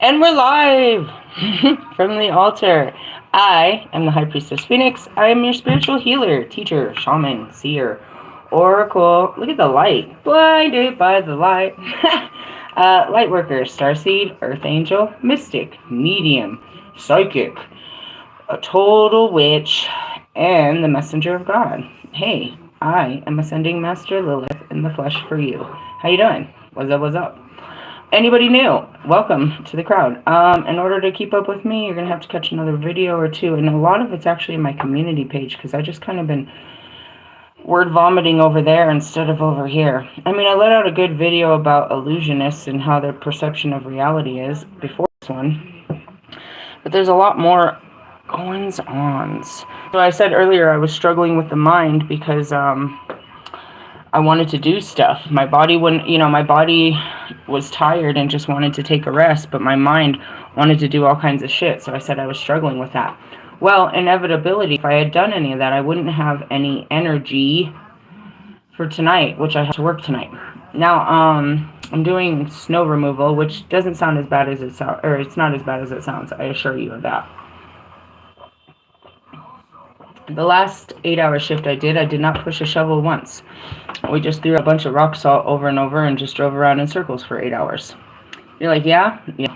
And we're live from the altar. I am the High Priestess Phoenix. I am your spiritual healer, teacher, shaman, seer, oracle. Look at the light. Blinded by the light. Light worker, starseed, earth angel, mystic, medium, psychic, a total witch, and the messenger of God. Hey, I am ascending Master Lilith in the flesh for you. How you doing? What's up, what's up? Anybody new, welcome to the crowd. In order to keep up with me, you're going to have to catch another video or two. And a lot of it's actually in my community page because I just kind of been word vomiting over there instead of over here. I mean, I let out a good video about illusionists and how their perception of reality is before this one. But there's a lot more goings-ons. So I said earlier I was struggling with the mind because I wanted to do stuff. My body wouldn't, my body was tired and just wanted to take a rest, but my mind wanted to do all kinds of shit. So I said I was struggling with that. Well, inevitability, if I had done any of that, I wouldn't have any energy for tonight, which I have to work tonight. Now, I'm doing snow removal, which doesn't sound as bad as it sounds, or it's not as bad as it sounds, I assure you of that. The last 8-hour shift I did not push a shovel once. We just threw a bunch of rock salt over and over and just drove around in circles for 8 hours. You're like, yeah? Yeah.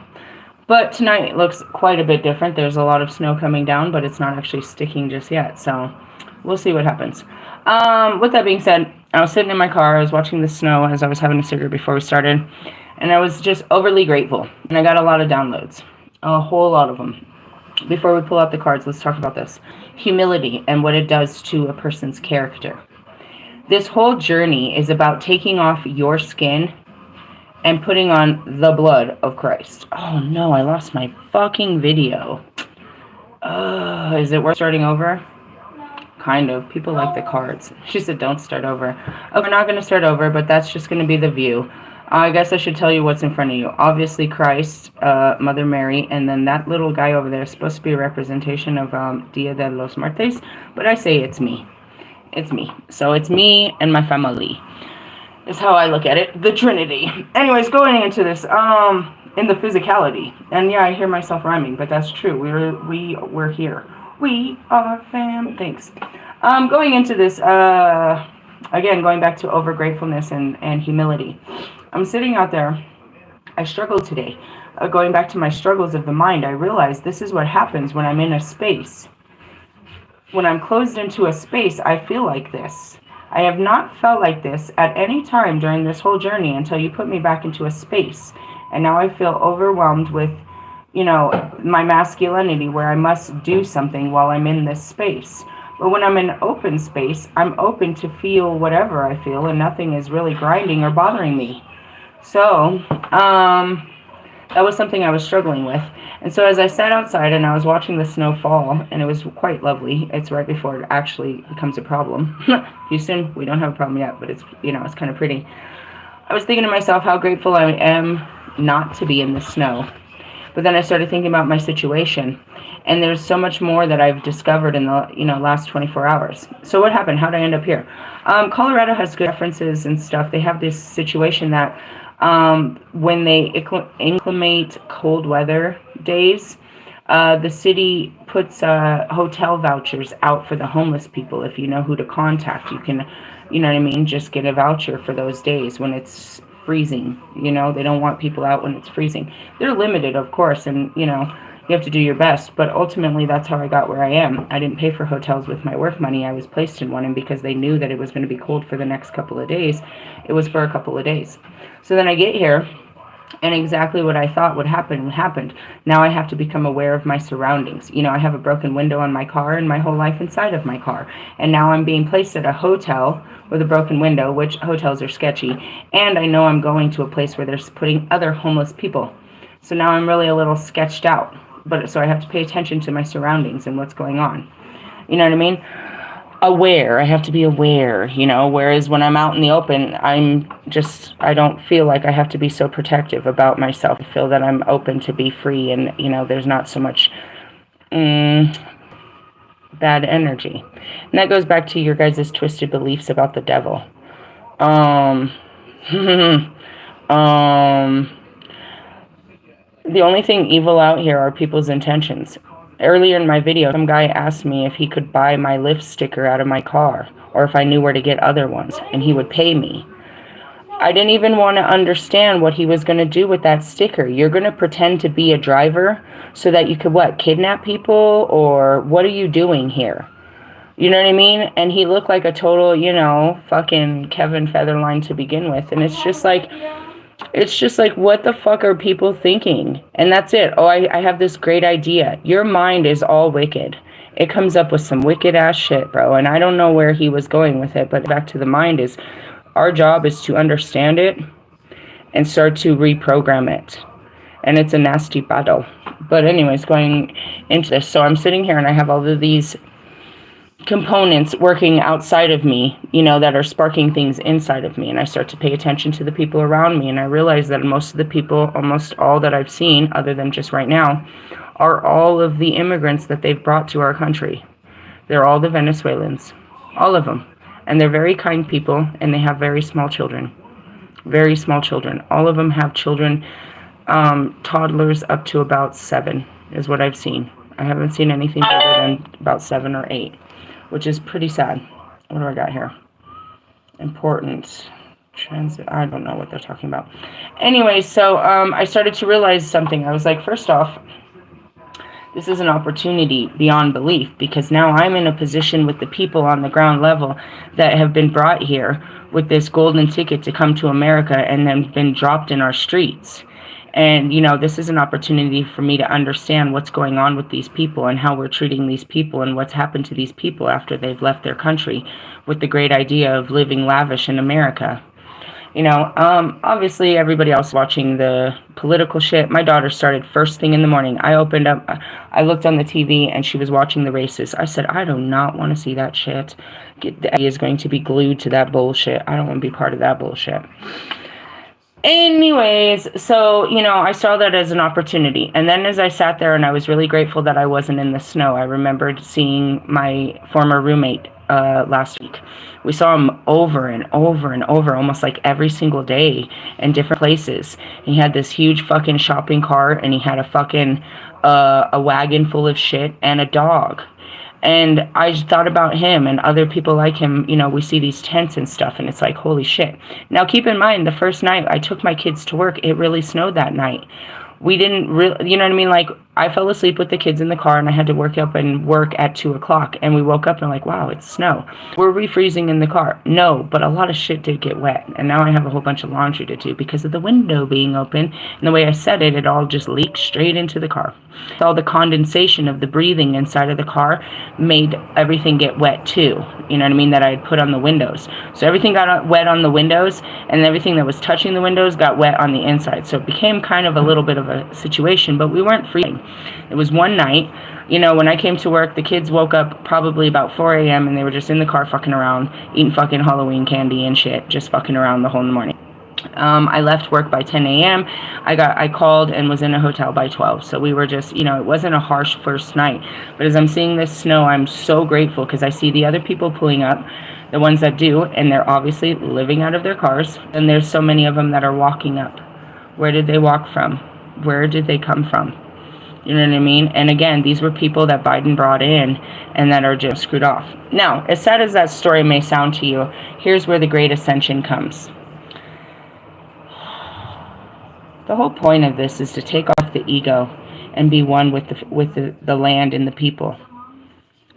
But tonight looks quite a bit different. There's a lot of snow coming down, but it's not actually sticking just yet. So we'll see what happens. With that being said, I was sitting in my car. I was watching the snow as I was having a cigarette before we started. And I was just overly grateful. And I got a lot of downloads. A whole lot of them. Before we pull out the cards, let's talk about this. Humility and what it does to a person's character. This whole journey is about taking off your skin and putting on the blood of Christ. Oh no, I lost my fucking video. Is it worth starting over? Kind of. People like the cards. She said don't start over. Oh, we're not going to start over, but that's just going to be the view. I guess I should tell you what's in front of you. Obviously Christ, Mother Mary, and then that little guy over there is supposed to be a representation of Dia de los Muertos, but I say it's me. It's me. So it's me and my family. Is how I look at it. The Trinity. Anyways, going into this, in the physicality. And yeah, I hear myself rhyming, but that's true. We're here. We are fam. Thanks. Going into this, again, going back to overgratefulness and humility. I'm sitting out there. I struggled today. Going back to my struggles of the mind, I realized this is what happens when I'm in a space. When I'm closed into a space, I feel like this. I have not felt like this at any time during this whole journey until you put me back into a space. And now I feel overwhelmed with, my masculinity where I must do something while I'm in this space. But when I'm in open space, I'm open to feel whatever I feel and nothing is really grinding or bothering me. So, that was something I was struggling with. And so as I sat outside and I was watching the snow fall, and it was quite lovely. It's right before it actually becomes a problem. Houston, we don't have a problem yet, but it's, it's kind of pretty. I was thinking to myself how grateful I am not to be in the snow. But then I started thinking about my situation. And there's so much more that I've discovered in the, last 24 hours. So what happened? How did I end up here? Colorado has good references and stuff. They have this situation that when they inclement cold weather days, the city puts hotel vouchers out for the homeless people. If you know who to contact, you can, just get a voucher for those days when it's freezing. They don't want people out when it's freezing. They're limited, of course, and, you have to do your best, but ultimately that's how I got where I am. I didn't pay for hotels with my work money. I was placed in one, and because they knew that it was going to be cold for the next couple of days, it was for a couple of days. So then I get here, and exactly what I thought would happen happened. Now I have to become aware of my surroundings. I have a broken window on my car and my whole life inside of my car. And now I'm being placed at a hotel with a broken window, which hotels are sketchy. And I know I'm going to a place where they're putting other homeless people. So now I'm really a little sketched out. But so I have to pay attention to my surroundings and what's going on. You know what I mean? Aware. I have to be aware, whereas when I'm out in the open, I don't feel like I have to be so protective about myself. I feel that I'm open to be free and, there's not so much bad energy. And that goes back to your guys' twisted beliefs about the devil. The only thing evil out here are people's intentions. Earlier in my video, some guy asked me if he could buy my lift sticker out of my car, or if I knew where to get other ones, and he would pay me. I didn't even want to understand what he was going to do with that sticker. You're going to pretend to be a driver so that you could, what, kidnap people? Or what are you doing here? You know what I mean? And he looked like a total, you know, fucking Kevin Featherline to begin with. And it's just like, what the fuck are people thinking? And that's it. Oh, I have this great idea. Your mind is all wicked. It comes up with some wicked ass shit, bro. And I don't know where he was going with it, but back to the mind is, our job is to understand it and start to reprogram it. And it's a nasty battle. But anyways, going into this. So I'm sitting here and I have all of these components working outside of me, you know, that are sparking things inside of me. And I start to pay attention to the people around me. And I realize that most of the people, almost all that I've seen, other than just right now, are all of the immigrants that they've brought to our country. They're all the Venezuelans. All of them. And they're very kind people, and they have very small children. Very small children. All of them have children, toddlers up to about 7 is what I've seen. I haven't seen anything bigger than about 7 or 8, which is pretty sad. What do I got here? Important. Transit. I don't know what they're talking about. Anyway, so I started to realize something. I was like, first off, this is an opportunity beyond belief, because now I'm in a position with the people on the ground level that have been brought here with this golden ticket to come to America and then been dropped in our streets. And, you know, this is an opportunity for me to understand what's going on with these people and how we're treating these people and what's happened to these people after they've left their country with the great idea of living lavish in America. You know, obviously everybody else watching the political shit. My daughter started first thing in the morning. I looked on the TV and she was watching the races. I said, I do not want to see that shit. He is going to be glued to that bullshit. I don't want to be part of that bullshit. Anyways, so, you know, I saw that as an opportunity. And then as I sat there and I was really grateful that I wasn't in the snow, I remembered seeing my former roommate last week. We saw him over and over and over, almost like every single day in different places. He had this huge fucking shopping cart and he had a fucking a wagon full of shit and a dog. And I thought about him and other people like him. You know, we see these tents and stuff, and it's like, holy shit. Now, keep in mind, the first night I took my kids to work, it really snowed that night. We didn't really, you know what I mean? Like, I fell asleep with the kids in the car, and I had to work up and work at 2 o'clock. And we woke up and like, wow, it's snow. Were we freezing in the car? No, but a lot of shit did get wet. And now I have a whole bunch of laundry to do because of the window being open. And the way I said it, it all just leaked straight into the car. All the condensation of the breathing inside of the car made everything get wet too. You know what I mean? That I had put on the windows. So everything got wet on the windows, and everything that was touching the windows got wet on the inside. So it became kind of a little bit of a situation, but we weren't freezing. It was one night, you know, when I came to work, the kids woke up probably about 4 a.m. and they were just in the car fucking around, eating fucking Halloween candy and shit, just fucking around the whole morning. I left work by 10 a.m. I called and was in a hotel by 12. So we were just, you know, it wasn't a harsh first night. But as I'm seeing this snow, I'm so grateful because I see the other people pulling up, the ones that do, and they're obviously living out of their cars. And there's so many of them that are walking up. Where did they walk from? Where did they come from? You know what I mean? And again, these were people that Biden brought in and that are just screwed off. Now, as sad as that story may sound to you, here's where the great ascension comes. The whole point of this is to take off the ego and be one with the land and the people,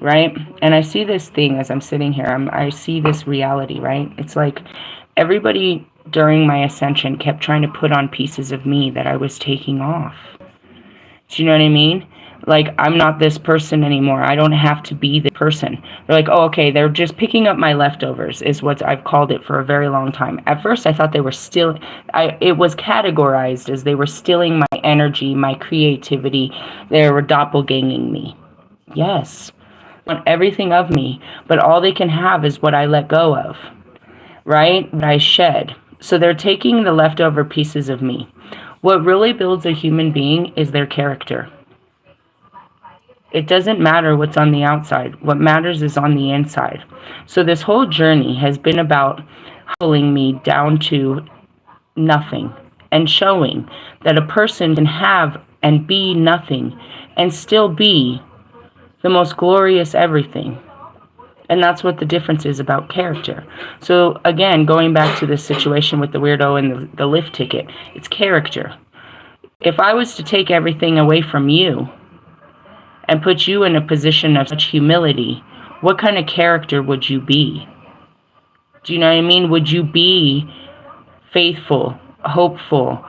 right? And I see this thing as I'm sitting here. I see this reality, right? It's like everybody during my ascension kept trying to put on pieces of me that I was taking off. Do you know what I mean? Like, I'm not this person anymore. I don't have to be the person. They're like, oh, okay, they're just picking up my leftovers is what I've called it for a very long time. At first, I thought they were still, it was categorized as they were stealing my energy, my creativity. They were doppelganging me. Yes. They want everything of me, but all they can have is what I let go of, right? What I shed. So they're taking the leftover pieces of me. What really builds a human being is their character. It doesn't matter what's on the outside. What matters is on the inside. So this whole journey has been about humbling me down to nothing. and showing that a person can have and be nothing and still be the most glorious everything. And that's what the difference is about character. So again, going back to this situation with the weirdo and the lift ticket, it's character. If I was to take everything away from you and put you in a position of such humility, what kind of character would you be? Do you know what I mean? Would you be faithful, hopeful,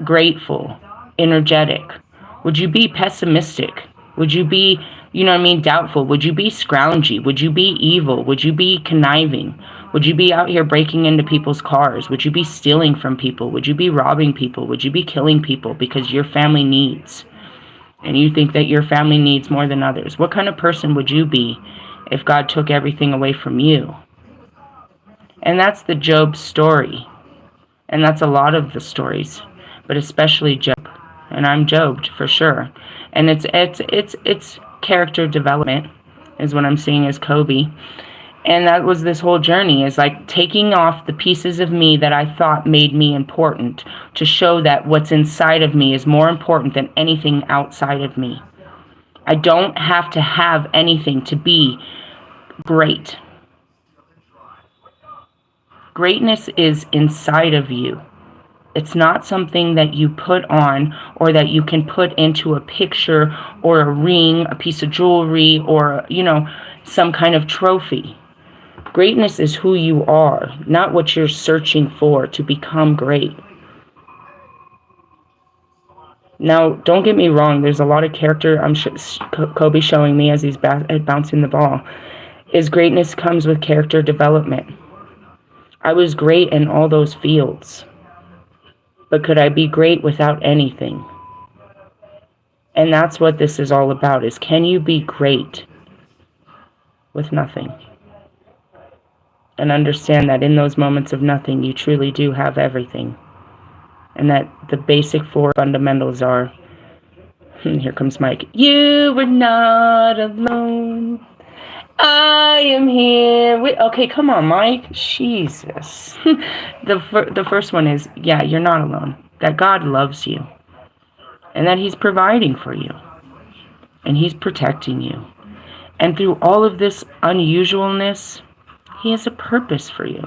grateful, energetic? Would you be pessimistic? Would you be, you know what I mean, doubtful? Would you be scroungy? Would you be evil? Would you be conniving? Would you be out here breaking into people's cars? Would you be stealing from people? Would you be robbing people? Would you be killing people because your family needs? And you think that your family needs more than others? What kind of person would you be if God took everything away from you? And that's the Job story. And that's a lot of the stories, but especially Job. And I'm Job for sure. And it's character development is what I'm seeing as Kobe. And that was this whole journey, is like taking off the pieces of me that I thought made me important to show that what's inside of me is more important than anything outside of me. I don't have to have anything to be great. Greatness is inside of you. It's not something that you put on or that you can put into a picture or a ring, a piece of jewelry, or, you know, some kind of trophy. Greatness is who you are, not what you're searching for to become great. Now, don't get me wrong, there's a lot of character Kobe showing me as he's bouncing the ball. His greatness comes with character development. I was great in all those fields. But could I be great without anything? And that's what this is all about, is can you be great with nothing? And understand that in those moments of nothing, you truly do have everything. And that the basic four fundamentals are, here comes Mike, you were not alone. I am here. Okay, come on, Mike. Jesus. The first one is, yeah, you're not alone. That God loves you. And that He's providing for you. And He's protecting you. And through all of this unusualness, He has a purpose for you.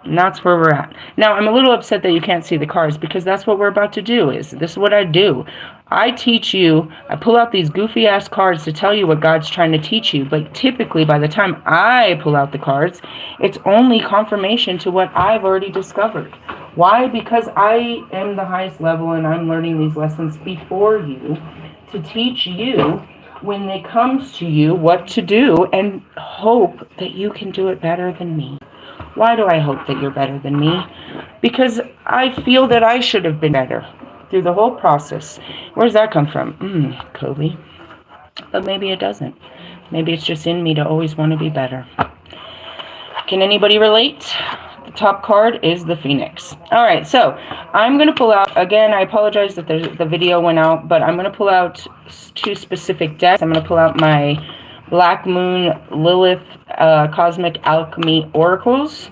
And that's where we're at. Now, I'm a little upset that you can't see the cards, because that's what we're about to do. This is what I do. I teach you, I pull out these goofy-ass cards to tell you what God's trying to teach you. But typically, by the time I pull out the cards, it's only confirmation to what I've already discovered. Why? Because I am the highest level, and I'm learning these lessons before you to teach you, when it comes to you, what to do, and hope that you can do it better than me. Why do I hope that you're better than me? Because I feel that I should have been better through the whole process. Where does that come from? Kobe. But maybe it doesn't. Maybe it's just in me to always want to be better. Can anybody relate? The top card is the Phoenix. All right, so I'm going to pull out, again, I apologize that the video went out, but I'm going to pull out two specific decks. I'm going to pull out my Black Moon Lilith Cosmic Alchemy Oracles.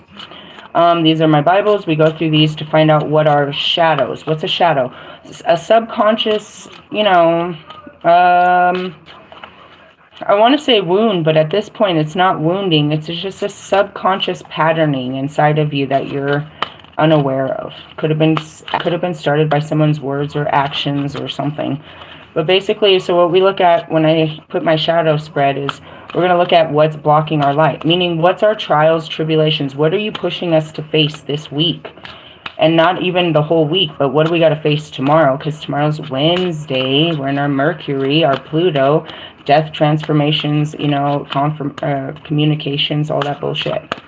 These are my Bibles. We go through these to find out what are shadows. What's a shadow? A subconscious, I want to say wound, but at this point it's not wounding. It's just a subconscious patterning inside of you that you're unaware of. Could have been started by someone's words or actions or something. But basically, so what we look at when I put my shadow spread is we're going to look at what's blocking our light. Meaning, what's our trials, tribulations? What are you pushing us to face this week? And not even the whole week, but what do we got to face tomorrow? Because tomorrow's Wednesday. We're in our Mercury, our Pluto, death transformations, communications, all that bullshit.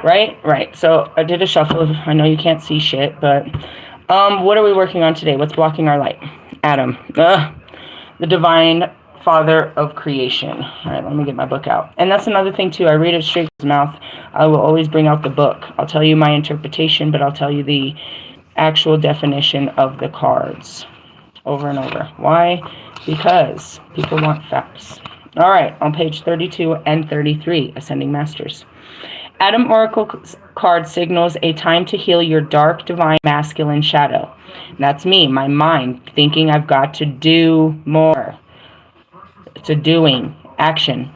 Right. So I did a shuffle. I know you can't see shit, but what are we working on today? What's blocking our light? Adam, the divine father of creation. All right, let me get my book out. And that's another thing too. I read it straight from his mouth. I will always bring out the book. I'll tell you my interpretation, but I'll tell you the actual definition of the cards over and over. Why? Because people want facts. All right, on page 32 and 33, Ascending Masters. Adam Oracle card signals a time to heal your dark, divine, masculine shadow. That's me, my mind, thinking I've got to do more. It's a doing, action,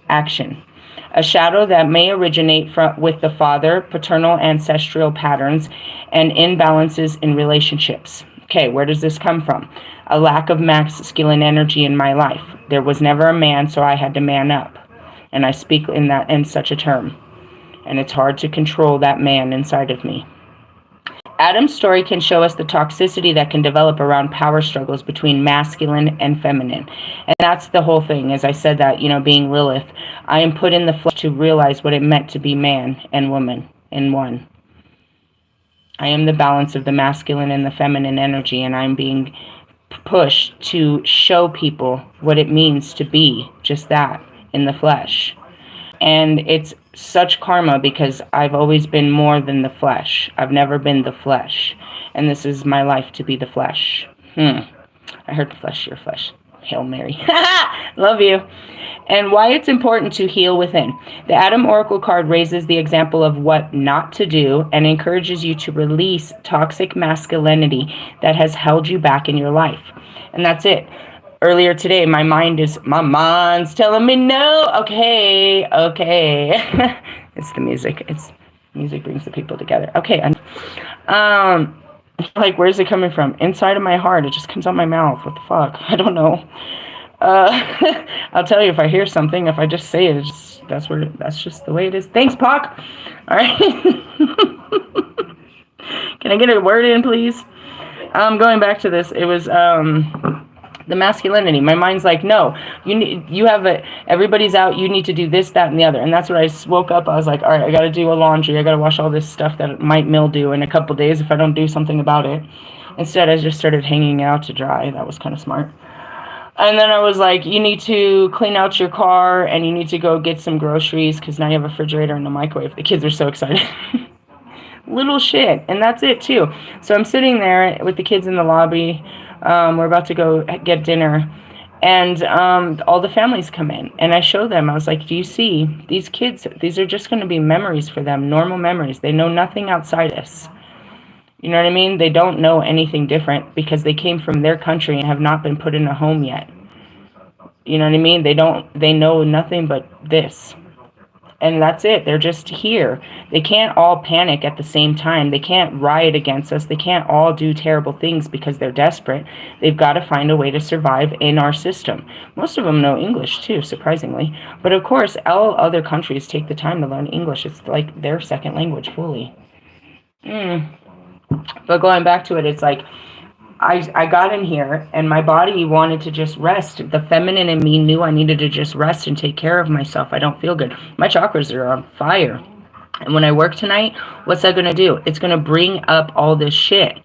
action. A shadow that may originate with the father, paternal ancestral patterns, and imbalances in relationships. Okay, where does this come from? A lack of masculine energy in my life. There was never a man, so I had to man up. And I speak in such a term. And it's hard to control that man inside of me. Adam's story can show us the toxicity that can develop around power struggles between masculine and feminine. And that's the whole thing. As I said that, being Lilith, I am put in the flesh to realize what it meant to be man and woman in one. I am the balance of the masculine and the feminine energy, and I'm being pushed to show people what it means to be just that in the flesh. And it's such karma because I've always been more than the flesh. I've never been the flesh. And this is my life to be the flesh. I heard the flesh, your flesh. Hail Mary. Love you. And why it's important to heal within. The Adam Oracle card raises the example of what not to do and encourages you to release toxic masculinity that has held you back in your life. And that's it. Earlier today, my mind's telling me no. Okay. It's the music. Music brings the people together. Okay. Like, where's it coming from? Inside of my heart. It just comes out my mouth. What the fuck? I don't know. I'll tell you if I hear something. If I just say it, that's just the way it is. Thanks, Pac. All right. Can I get a word in, please? Going back to this, it was the masculinity. My mind's like, no, everybody's out, you need to do this, that, and the other. And that's what I woke up, I was like, all right, I got to do a laundry, I got to wash all this stuff that might mildew in a couple days if I don't do something about it. Instead, I just started hanging it out to dry. That was kind of smart. And then I was like, you need to clean out your car, and you need to go get some groceries, because now you have a refrigerator and a microwave. The kids are so excited. Little shit. And that's it, too. So I'm sitting there with the kids in the lobby. We're about to go get dinner, and all the families come in, and I show them. I was like, do you see these kids? These are just going to be memories for them, normal memories. They know nothing outside us. You know what I mean? They don't know anything different because they came from their country and have not been put in a home yet. You know what I mean? They know nothing but this. And that's it. They're just here. They can't all panic at the same time. They can't riot against us. They can't all do terrible things because they're desperate. They've got to find a way to survive in our system. Most of them know English too, surprisingly. But of course, all other countries take the time to learn English. It's like their second language fully. But going back to it, it's like, I got in here and my body wanted to just rest. The feminine in me knew I needed to just rest and take care of myself. I don't feel good. My chakras are on fire. And when I work tonight, what's that going to do? It's going to bring up all this shit.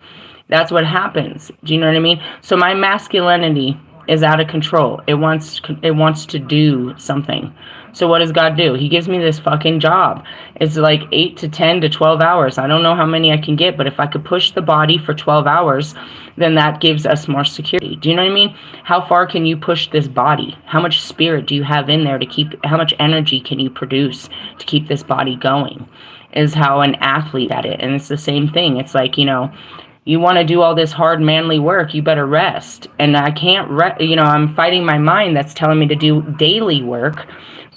That's what happens. Do you know what I mean? So my masculinity is out of control. It wants to do something. So what does God do? He gives me this fucking job. It's like 8 to 10 to 12 hours. I don't know how many I can get, but if I could push the body for 12 hours, then that gives us more security. Do you know what I mean? How far can you push this body? How much spirit do you have in there how much energy can you produce to keep this body going? Is how an athlete at it. And it's the same thing. It's like, you want to do all this hard manly work, you better rest. And I can't, I'm fighting my mind that's telling me to do daily work.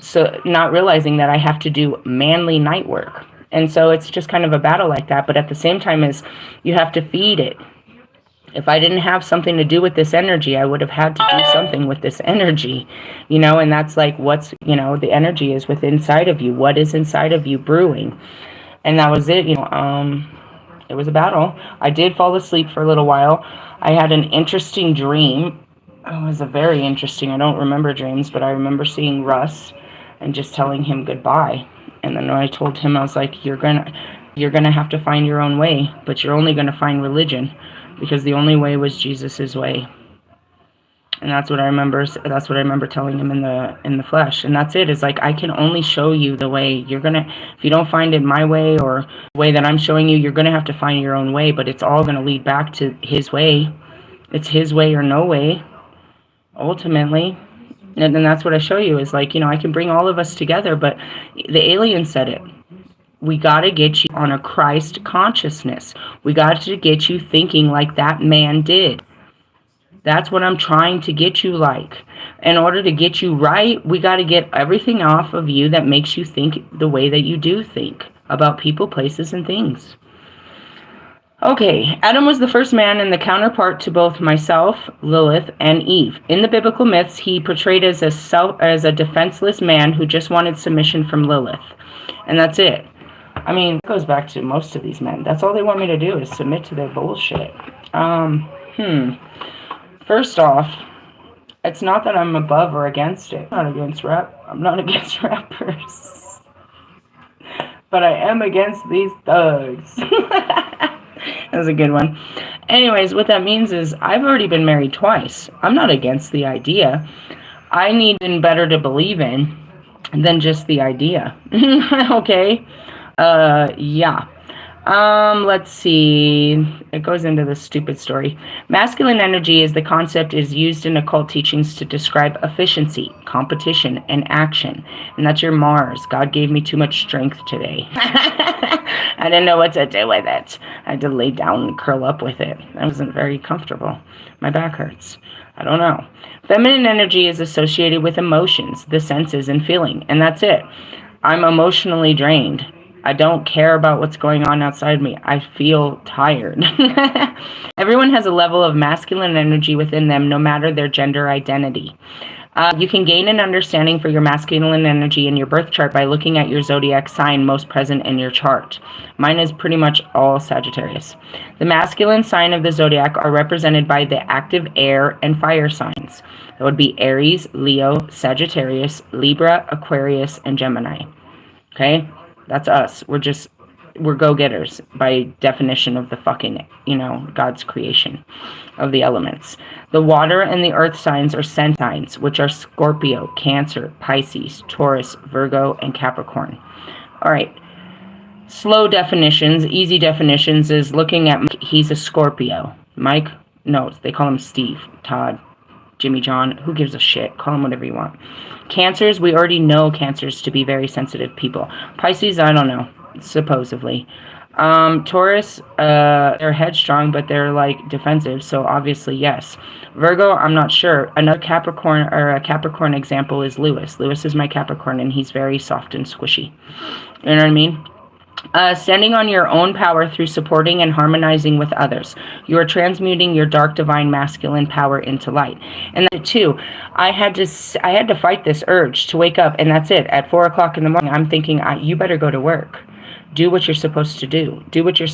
So not realizing that I have to do manly night work. And so it's just kind of a battle like that. But at the same time is you have to feed it. If I didn't have something to do with this energy, I would have had to do something with this energy, and that's like what's, the energy is within inside of you. What is inside of you brewing? And that was it, it was a battle. I did fall asleep for a little while. I had an interesting dream. It was a very interesting, I don't remember dreams, but I remember seeing Russ and just telling him goodbye. And then when I told him, I was like, you're gonna have to find your own way, but you're only gonna find religion, because the only way was Jesus's way. And that's what I remember. That's what I remember telling him in the flesh. And that's it. It's like, I can only show you the way. If you don't find it my way or the way that I'm showing you, you're gonna have to find your own way. But it's all gonna lead back to His way. It's His way or no way, ultimately. And then that's what I show you is like, I can bring all of us together, but the alien said it. We got to get you on a Christ consciousness. We got to get you thinking like that man did. That's what I'm trying to get you like. In order to get you right, we got to get everything off of you that makes you think the way that you do think about people, places, and things. Okay, Adam was the first man and the counterpart to both myself, Lilith, and Eve. In the biblical myths, he portrayed as a defenseless man who just wanted submission from Lilith. And that's it. I mean, it goes back to most of these men. That's all they want me to do is submit to their bullshit. First off, it's not that I'm above or against it. I'm not against rappers. But I am against these thugs. That's a good one. Anyways, what that means is I've already been married twice. I'm not against the idea. I need better to believe in than just the idea. Okay? Yeah. Let's see. It goes into this stupid story. Masculine energy is the concept is used in occult teachings to describe efficiency, competition, and action. And that's your Mars. God gave me too much strength today. I didn't know what to do with it. I had to lay down and curl up with it. I wasn't very comfortable. My back hurts. I don't know. Feminine energy is associated with emotions, the senses, and feeling. And that's it. I'm emotionally drained. I don't care about what's going on outside me. I feel tired. Everyone has a level of masculine energy within them, no matter their gender identity. You can gain an understanding for your masculine energy in your birth chart by looking at your zodiac sign most present in your chart. Mine is pretty much all Sagittarius. The masculine sign of the zodiac are represented by the active air and fire signs. That would be Aries, Leo, Sagittarius, Libra, Aquarius, and Gemini. Okay? That's us. We're go-getters by definition of the fucking, God's creation of the elements. The water and the earth signs are sun signs, which are Scorpio, Cancer, Pisces, Taurus, Virgo, and Capricorn. All right. Slow definitions, easy definitions is looking at Mike, he's a Scorpio. Mike? No, they call him Steve, Todd, Jimmy John. Who gives a shit? Call him whatever you want. Cancers, we already know cancers to be very sensitive people. Pisces, I don't know, supposedly. Taurus, they're headstrong, but they're defensive, so obviously yes. Virgo, I'm not sure. Another Capricorn or a Capricorn example is Lewis. Lewis is my Capricorn, and he's very soft and squishy. You know what I mean? Standing on your own power through supporting and harmonizing with others. You are transmuting your dark divine masculine power into light. And that too, I had to fight this urge to wake up, and that's it. At 4 o'clock in the morning, I'm thinking, you better go to work. Do what you're supposed to do.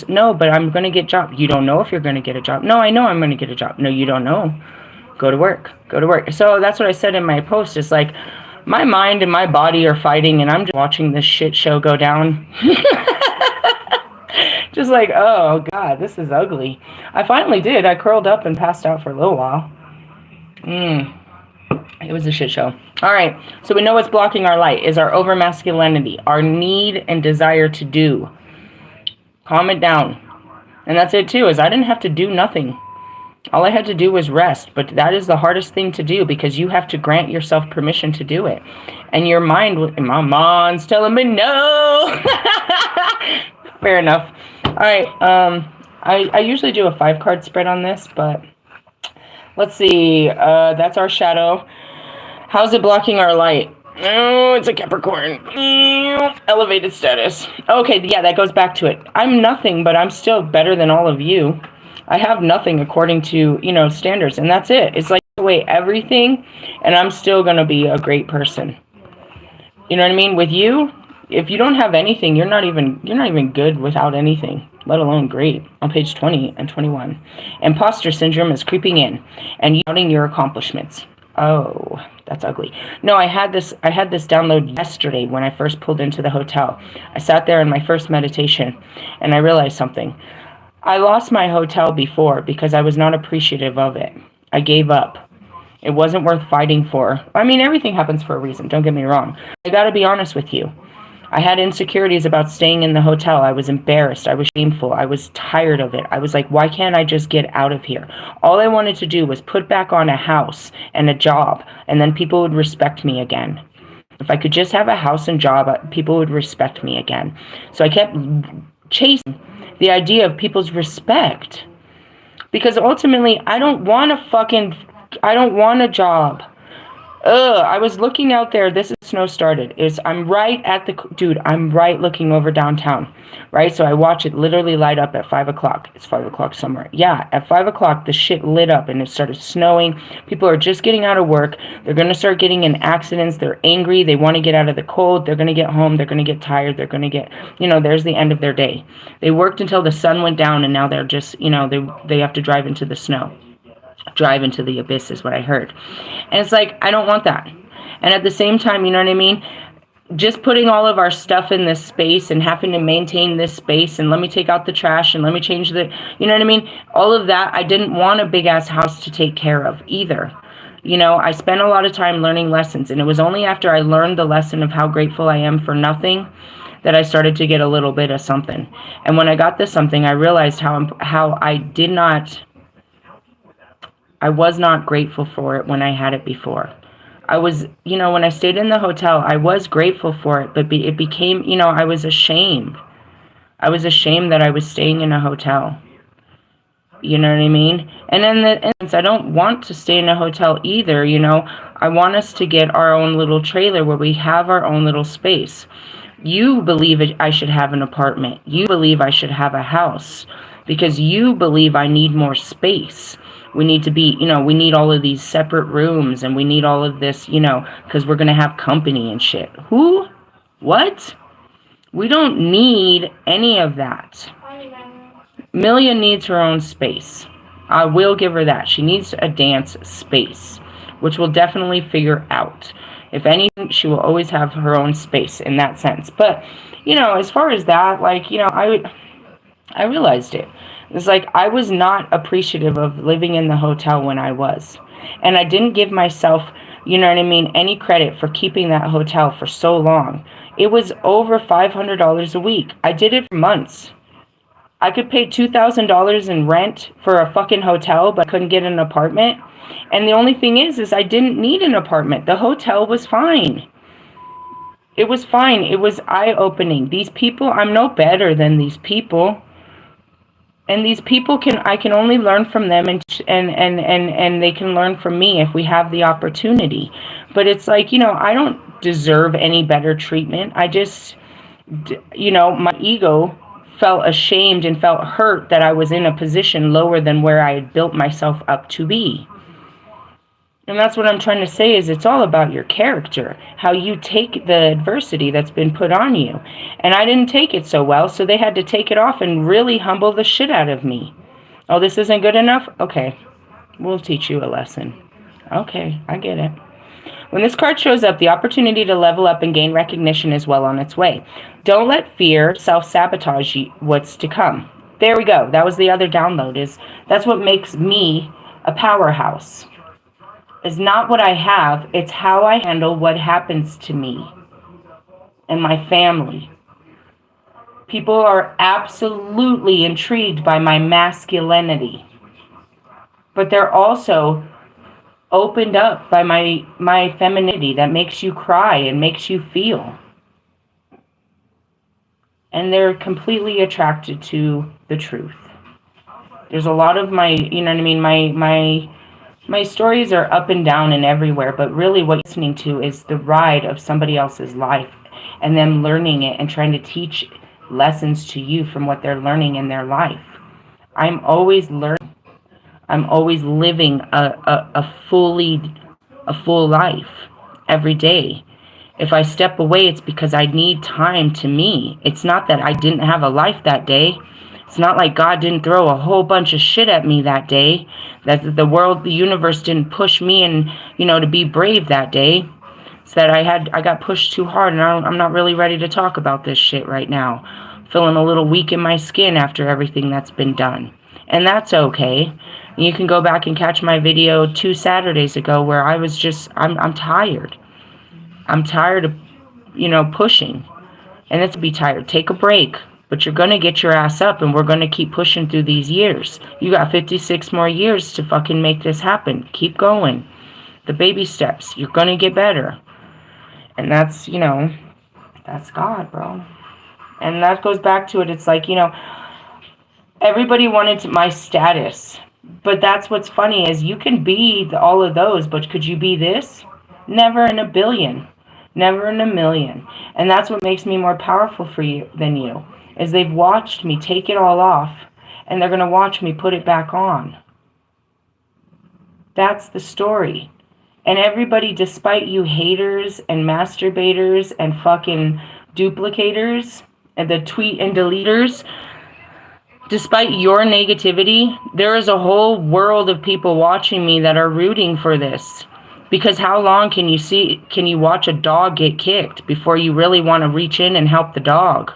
No, but I'm going to get a job. You don't know if you're going to get a job. No, I know I'm going to get a job. No, you don't know. Go to work. So that's what I said in my post. It's like, my mind and my body are fighting, and I'm just watching this shit show go down. Just like, oh, God, this is ugly. I finally did. I curled up and passed out for a little while. It was a shit show. All right, so we know what's blocking our light is our over-masculinity, our need and desire to do. Calm it down. And that's it, too, is I didn't have to do nothing. All I had to do was rest, but that is the hardest thing to do because you have to grant yourself permission to do it. And your mind, my mind's telling me no. Fair enough. All right, I usually do a 5-card spread on this, but let's see. That's our shadow. How's it blocking our light? Oh, it's a Capricorn. Elevated status. Okay, yeah, that goes back to it. I'm nothing, but I'm still better than all of you. I have nothing according to, standards, and that's it. It's like away everything, and I'm still going to be a great person. You know what I mean? With you, if you don't have anything, you're not even good without anything, let alone great. On page 20 and 21. Imposter syndrome is creeping in and doubting your accomplishments. Oh, that's ugly. No, I had this download yesterday when I first pulled into the hotel. I sat there in my first meditation and I realized something. I lost my hotel before because I was not appreciative of it. I gave up. It wasn't worth fighting for. I mean, everything happens for a reason, don't get me wrong. I gotta be honest with you. I had insecurities about staying in the hotel. I was embarrassed. I was shameful. I was tired of it. I was like, why can't I just get out of here? All I wanted to do was put back on a house and a job, and then people would respect me again. If I could just have a house and job, people would respect me again. So I kept chasing the idea of people's respect. Because ultimately, I don't want a job. I was looking out there. This is snow started. I'm right at I'm right looking over downtown. Right? So I watch it literally light up at 5 o'clock. It's 5 o'clock somewhere. Yeah, at 5 o'clock, the shit lit up and it started snowing. People are just getting out of work. They're going to start getting in accidents. They're angry. They want to get out of the cold. They're going to get home. They're going to get tired. They're going to get, there's the end of their day. They worked until the sun went down and now they're just, they have to drive into the snow. Drive into the abyss is what I heard. And it's like, I don't want that. And at the same time, you know what I mean? Just putting all of our stuff in this space and having to maintain this space and let me take out the trash and let me change you know what I mean? All of that, I didn't want a big ass house to take care of either. I spent a lot of time learning lessons, and it was only after I learned the lesson of how grateful I am for nothing that I started to get a little bit of something. And when I got this something, I realized how I was not grateful for it when I had it before. I was, when I stayed in the hotel, I was grateful for it, but it became, I was ashamed. I was ashamed that I was staying in a hotel. You know what I mean? And in the instance, I don't want to stay in a hotel either, I want us to get our own little trailer where we have our own little space. You believe I should have an apartment. You believe I should have a house because you believe I need more space. We need to be, we need all of these separate rooms and we need all of this, because we're going to have company and shit. Who? What? We don't need any of that. Millia needs her own space. I will give her that. She needs a dance space, which we'll definitely figure out. If anything, she will always have her own space in that sense. But, as far as that, I realized it. It's like I was not appreciative of living in the hotel when I was. And I didn't give myself, any credit for keeping that hotel for so long. It was over $500 a week. I did it for months. I could pay $2,000 in rent for a fucking hotel, but I couldn't get an apartment. And the only thing is I didn't need an apartment. The hotel was fine. It was fine. It was eye-opening. These people, I'm no better than these people. And these people I can only learn from them and they can learn from me if we have the opportunity. But it's like, I don't deserve any better treatment. I just, my ego felt ashamed and felt hurt that I was in a position lower than where I had built myself up to be. And that's what I'm trying to say is it's all about your character, how you take the adversity that's been put on you. And I didn't take it so well, so they had to take it off and really humble the shit out of me. Oh, this isn't good enough? Okay, we'll teach you a lesson. Okay, I get it. When this card shows up, the opportunity to level up and gain recognition is well on its way. Don't let fear self-sabotage what's to come. There we go. That was the other download. That's what makes me a powerhouse. Is not what I have, it's how I handle what happens to me and my family. People are absolutely intrigued by my masculinity, but they're also opened up by my femininity that makes you cry and makes you feel. And they're completely attracted to the truth. There's a lot of my stories are up and down and everywhere, but really what you're listening to is the ride of somebody else's life and them learning it and trying to teach lessons to you from what they're learning in their life. I'm always learning. I'm always living a full life every day. If I step away, it's because I need time to me. It's not that I didn't have a life that day. It's not like God didn't throw a whole bunch of shit at me that day. That the world, the universe didn't push me and, to be brave that day. It's that I got pushed too hard and I'm not really ready to talk about this shit right now. Feeling a little weak in my skin after everything that's been done. And that's okay. You can go back and catch my video 2 Saturdays ago where I was just, I'm tired. I'm tired of, pushing. And it's be tired. Take a break. But you're going to get your ass up and we're going to keep pushing through these years. You got 56 more years to fucking make this happen. Keep going. The baby steps. You're going to get better. And that's, you know, that's God, bro. And that goes back to it. It's like, you know, everybody wanted my status. But that's what's funny is you can be all of those, but could you be this? Never in a billion. Never in a million. And that's what makes me more powerful for you than you. Is they've watched me take it all off and they're going to watch me put it back on. That's the story. And everybody, despite you haters and masturbators and fucking duplicators and the tweet and deleters, despite your negativity, there is a whole world of people watching me that are rooting for this. Because how long can you watch a dog get kicked before you really want to reach in and help the dog?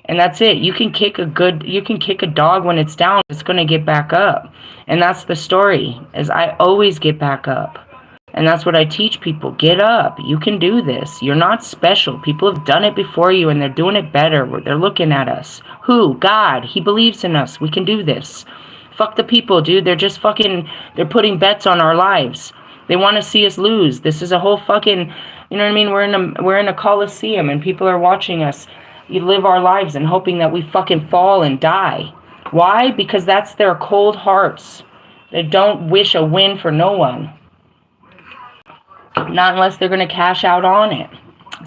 And that's it. You can kick a dog when it's down, it's going to get back up. And that's the story, is I always get back up. And that's what I teach people. Get up. You can do this. You're not special. People have done it before you and they're doing it better. They're looking at us. Who? God. He believes in us. We can do this. Fuck the people, dude. They're just they're putting bets on our lives. They want to see us lose. This is a whole fucking, you know what I mean? We're in a coliseum and people are watching us. You live our lives and hoping that we fucking fall and die. Why? Because that's their cold hearts. They don't wish a win for no one. Not unless they're going to cash out on it.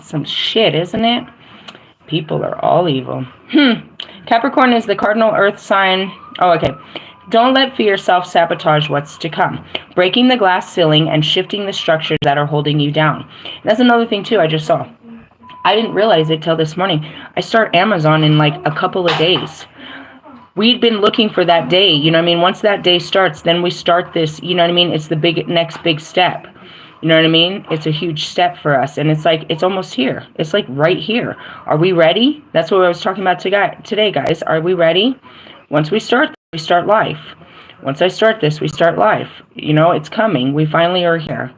Some shit, isn't it? People are all evil. Capricorn is the cardinal earth sign. Oh, okay. Don't let fear self-sabotage what's to come. Breaking the glass ceiling and shifting the structures that are holding you down. That's another thing, too, I just saw. I didn't realize it till this morning. I start Amazon in like a couple of days. We'd been looking for that day, you know what I mean? Once that day starts, then we start this, you know what I mean? It's the next big step. You know what I mean? It's a huge step for us. And it's like, it's almost here. It's like right here. Are we ready? That's what I was talking about today, guys. Are we ready? Once we start life. Once I start this, we start life. You know, it's coming. We finally are here.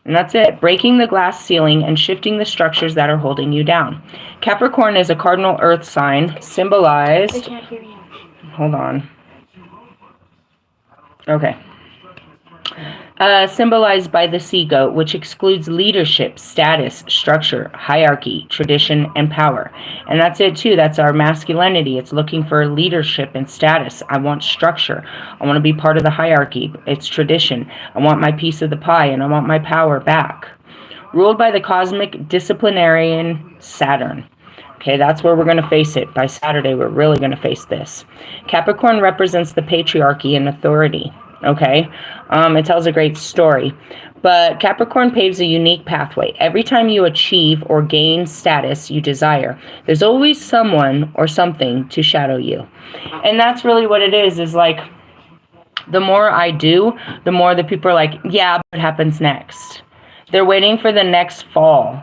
And that's it. Breaking the glass ceiling and shifting the structures that are holding you down. Capricorn is a cardinal earth sign symbolized. I can't hear you. Hold on. Okay. Symbolized by the sea goat, which excludes leadership, status, structure, hierarchy, tradition, and power. And that's it too. That's our masculinity. It's looking for leadership and status. I want structure. I want to be part of the hierarchy. It's tradition. I want my piece of the pie and I want my power back. Ruled by the cosmic disciplinarian Saturn. Okay, that's where we're going to face it. By Saturday, we're really going to face this. Capricorn represents the patriarchy and authority. Okay, it tells a great story. But Capricorn paves a unique pathway. Every time you achieve or gain status you desire, there's always someone or something to shadow you. And that's really what it is like, the more I do, the more the people are like, yeah, what happens next? They're waiting for the next fall,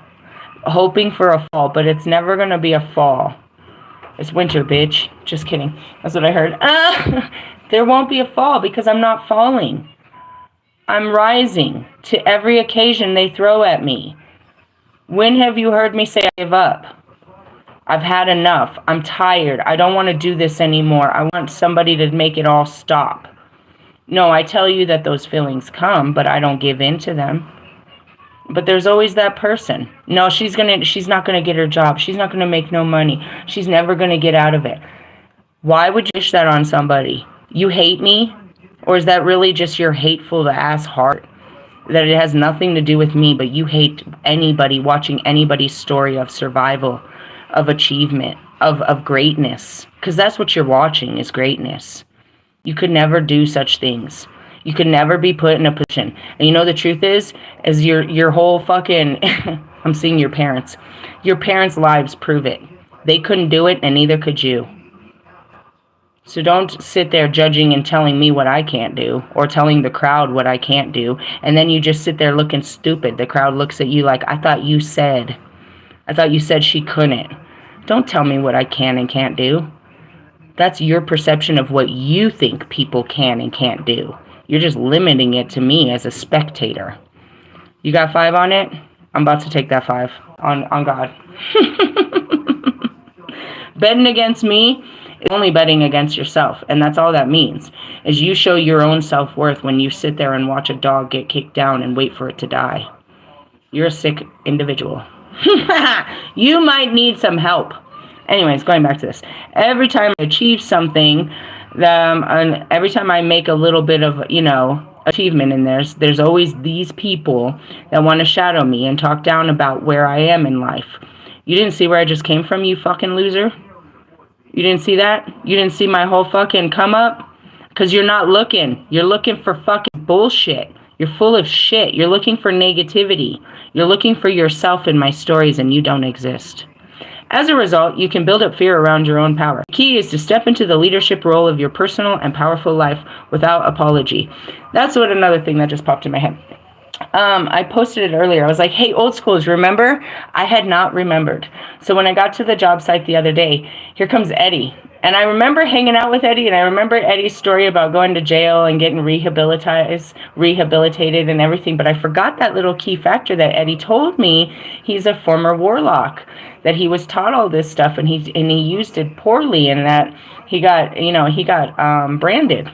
hoping for a fall, but it's never going to be a fall. It's winter, bitch. Just kidding. That's what I heard. There won't be a fall because I'm not falling. I'm rising to every occasion they throw at me. When have you heard me say I give up? I've had enough. I'm tired. I don't want to do this anymore. I want somebody to make it all stop. No, I tell you that those feelings come, but I don't give in to them. But there's always that person. No, she's not going to get her job. She's not going to make no money. She's never going to get out of it. Why would you wish that on somebody? You hate me? Or is that really just your hateful ass heart? That it has nothing to do with me, but you hate anybody watching anybody's story of survival, of achievement, of greatness. Because that's what you're watching, is greatness. You could never do such things. You could never be put in a position. And you know the truth is your whole fucking, I'm seeing your parents. Your parents' lives prove it. They couldn't do it, and neither could you. So don't sit there judging and telling me what I can't do, or telling the crowd what I can't do, and then you just sit there looking stupid. The crowd looks at you like, I thought you said she couldn't. Don't tell me what I can and can't do. That's your perception of what you think people can and can't do. You're just limiting it to me as a spectator. You got 5 on it? I'm about to take that 5 on God. Betting against me is only betting against yourself. And that's all that means, is you show your own self-worth when you sit there and watch a dog get kicked down and wait for it to die. You're a sick individual. You might need some help. Anyways, going back to this. Every time I achieve something, and every time I make a little bit of, achievement in there's always these people that want to shadow me and talk down about where I am in life. You didn't see where I just came from, you fucking loser? You didn't see that? You didn't see my whole fucking come up? Because you're not looking. You're looking for fucking bullshit. You're full of shit. You're looking for negativity. You're looking for yourself in my stories, and you don't exist. As a result, you can build up fear around your own power. The key is to step into the leadership role of your personal and powerful life without apology. That's what another thing that just popped in my head. I posted it earlier. I was like, hey, old schools, remember? I had not remembered. So when I got to the job site the other day, here comes Eddie. And I remember hanging out with Eddie, and I remember Eddie's story about going to jail and getting rehabilitated and everything. But I forgot that little key factor that Eddie told me. He's a former warlock, that he was taught all this stuff, and he used it poorly, and that he got branded.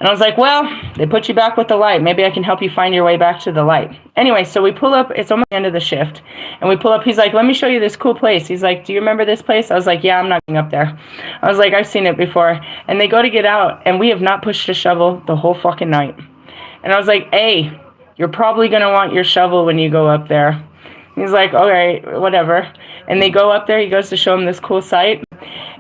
And I was like, well, they put you back with the light. Maybe I can help you find your way back to the light. Anyway, so we pull up. It's almost the end of the shift. And we pull up. He's like, let me show you this cool place. He's like, do you remember this place? I was like, yeah, I'm not going up there. I was like, I've seen it before. And they go to get out. And we have not pushed a shovel the whole fucking night. And I was like, hey, you're probably going to want your shovel when you go up there. He's like, all right, whatever. And they go up there. He goes to show him this cool site.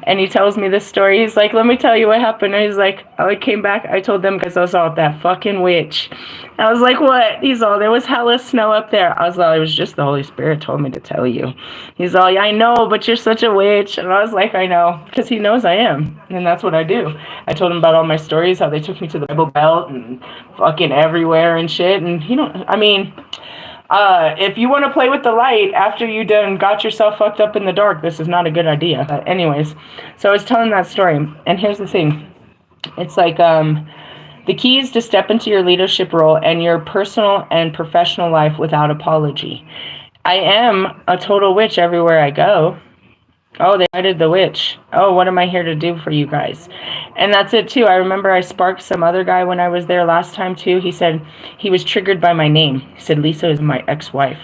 And he tells me this story. He's like, let me tell you what happened. And he's like, I came back. I told them guys I saw that fucking witch. I was like, what? He's all, there was hella snow up there. I was all, it was just the Holy Spirit told me to tell you. He's all, yeah, I know, but you're such a witch. And I was like, I know, because he knows I am. And that's what I do. I told him about all my stories, how they took me to the Bible Belt and fucking everywhere and shit. And if you want to play with the light after you done got yourself fucked up in the dark, this is not a good idea. Anyways, so I was telling that story, and here's the thing. It's like, the key is to step into your leadership role and your personal and professional life without apology. I am a total witch everywhere I go. Oh, they invited the witch. Oh, what am I here to do for you guys? And that's it, too. I remember I sparked some other guy when I was there last time, too. He said he was triggered by my name. He said, Lisa is my ex-wife.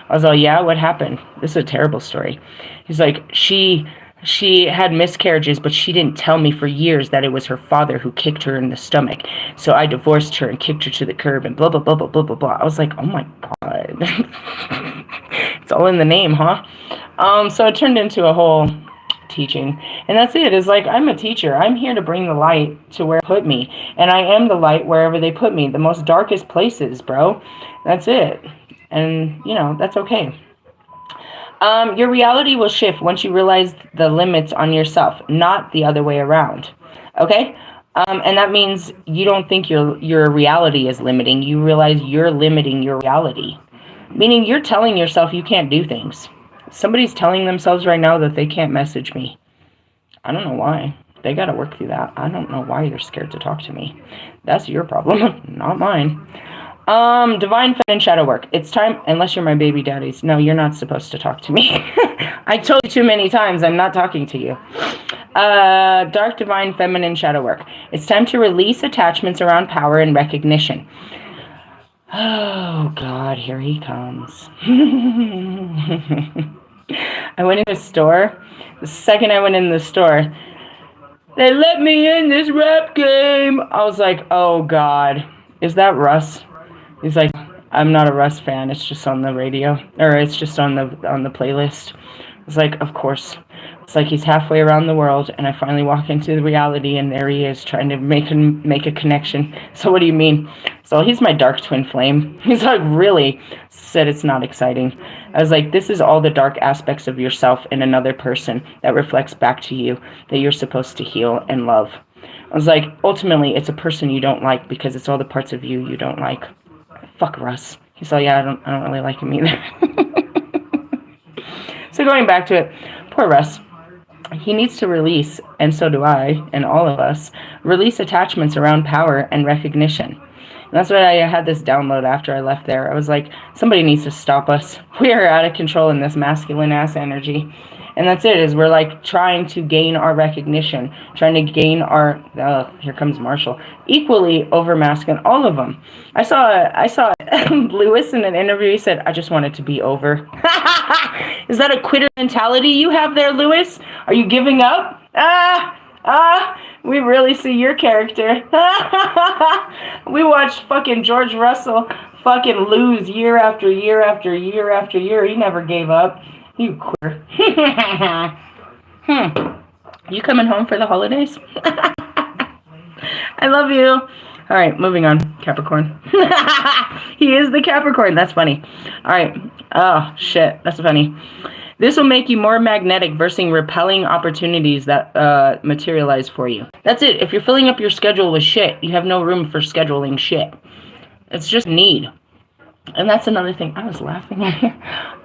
I was all, yeah, what happened? This is a terrible story. He's like, she had miscarriages, but she didn't tell me for years that it was her father who kicked her in the stomach. So I divorced her and kicked her to the curb and blah, blah, blah, blah, blah, blah, blah. I was like, oh, my God. It's all in the name, huh? So it turned into a whole teaching. And that's it. It's like, I'm a teacher. I'm here to bring the light to where they put me. And I am the light wherever they put me. The most darkest places, bro. That's it. And, that's okay. Your reality will shift once you realize the limits on yourself, not the other way around. Okay? And that means you don't think your reality is limiting. You realize you're limiting your reality. Meaning you're telling yourself you can't do things. Somebody's telling themselves right now that they can't message me. I don't know why. They got to work through that. I don't know why they're scared to talk to me. That's your problem, not mine. Divine feminine shadow work. It's time, unless you're my baby daddies. No, you're not supposed to talk to me. I told you too many times I'm not talking to you. Dark divine feminine shadow work. It's time to release attachments around power and recognition. Oh, God, here he comes. I went in the store. The second I went in the store, they let me in this rap game. I was like, oh, God. Is that Russ? He's like, I'm not a Russ fan. It's just on the radio. Or it's just on the playlist. I was like, of course. It's like he's halfway around the world, and I finally walk into the reality, and there he is trying to make a connection. So what do you mean? So he's my dark twin flame. He's like, really? Said it's not exciting. I was like, this is all the dark aspects of yourself in another person that reflects back to you that you're supposed to heal and love. I was like, ultimately, it's a person you don't like because it's all the parts of you don't like. Fuck Russ. He's like, yeah, I don't really like him either. So going back to it, poor Russ. He needs to release, and so do I, and all of us, release attachments around power and recognition. And that's why I had this download after I left there. I was like, somebody needs to stop us. We are out of control in this masculine ass energy. And that's it, is we're like trying to gain our recognition, trying to gain our, here comes Marshall, equally over masculine, all of them. I saw Lewis in an interview, he said, I just want it to be over. Is that a quitter mentality you have there, Lewis? Are you giving up? We really see your character. We watched fucking George Russell fucking lose year after year after year after year. He never gave up. You quitter. You coming home for the holidays? I love you. All right, moving on. Capricorn. He is the Capricorn. That's funny. All right. Oh, shit. That's funny. This will make you more magnetic versus repelling opportunities that materialize for you. That's it. If you're filling up your schedule with shit, you have no room for scheduling shit. It's just need. And that's another thing. I was laughing at here.